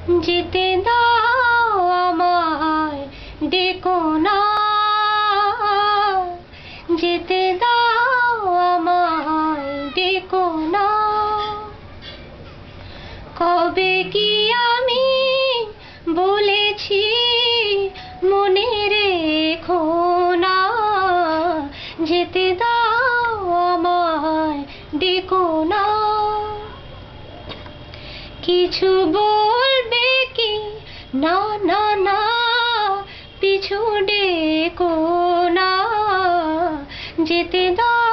যেতে দাও আমায়, ডেকো না। যেতে দাও আমায়, ডেকো না। কবে কি আমি বলেছি মনে রেখো না। যেতে দাও আমায়, ডেকো না। কিছু বলবে কি? না না না, পিছু ডেকো না। যেতে দাও